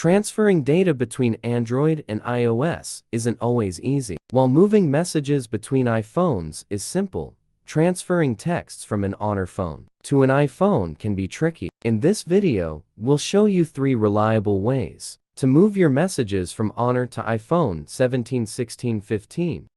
Transferring data between Android and iOS isn't always easy. While moving messages between iPhones is simple, transferring texts from an Honor phone to an iPhone can be tricky. In this video, we'll show you 3 reliable ways to move your messages from Honor to iPhone 17, 16, 15.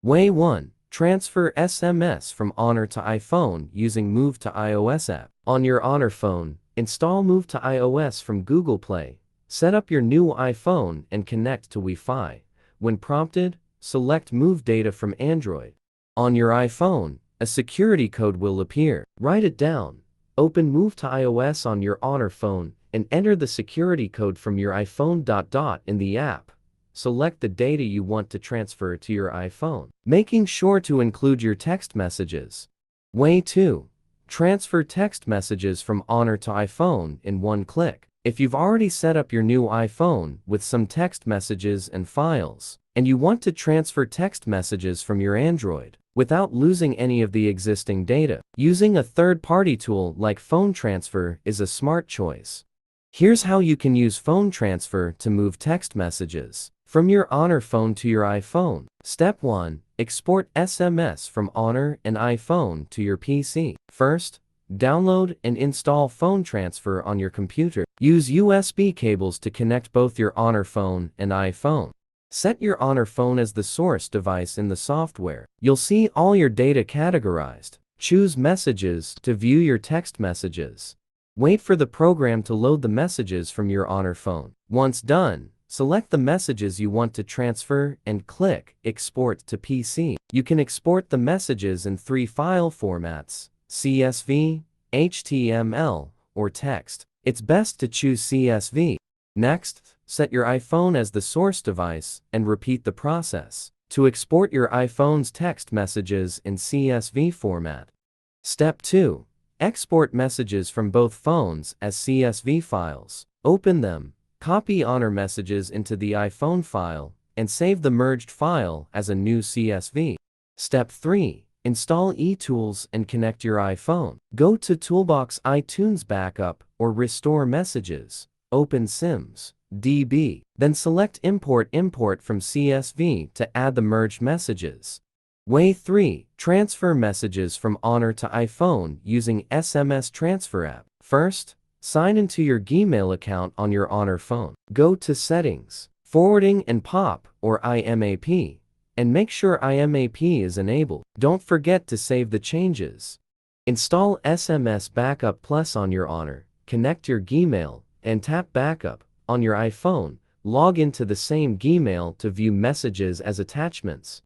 Way 1. Transfer SMS from Honor to iPhone using Move to iOS app. On your Honor phone, install Move to iOS from Google Play. Set up your new iPhone and connect to Wi-Fi. When prompted, select Move Data from Android. On your iPhone, a security code will appear. Write it down. Open Move to iOS on your Honor phone and enter the security code from your iPhone. In the app, select the data you want to transfer to your iPhone, making sure to include your text messages. Way 2. Transfer text messages from Honor to iPhone in one click. If you've already set up your new iPhone with some text messages and files, and you want to transfer text messages from your Android without losing any of the existing data, using a third-party tool like Phone Transfer is a smart choice. Here's how you can use Phone Transfer to move text messages from your Honor phone to your iPhone. Step 1. Export SMS from Honor and iPhone to your PC. First, download and install Phone Transfer on your computer. Use USB cables to connect both your Honor phone and iPhone. Set your Honor phone as the source device in the software. You'll see all your data categorized. Choose Messages to view your text messages. Wait for the program to load the messages from your Honor phone. Once done, select the messages you want to transfer and click Export to PC. You can export the messages in 3 file formats: CSV, HTML, or text. It's best to choose CSV. Next, set your iPhone as the source device and repeat the process to export your iPhone's text messages in CSV format. Step 2. Export messages from both phones as CSV files. Open them, copy Honor messages into the iPhone file, and save the merged file as a new CSV. Step 3. Install eTools and connect your iPhone. Go to Toolbox iTunes Backup or Restore Messages. Open Sims DB. Then select Import from CSV to add the merged messages. Way 3. Transfer messages from Honor to iPhone using SMS Transfer App. First, sign into your Gmail account on your Honor phone. Go to Settings, Forwarding and POP or IMAP, and make sure IMAP is enabled. Don't forget to save the changes. Install SMS Backup Plus on your Honor, connect your Gmail, and tap Backup on your iPhone. Log into the same Gmail to view messages as attachments.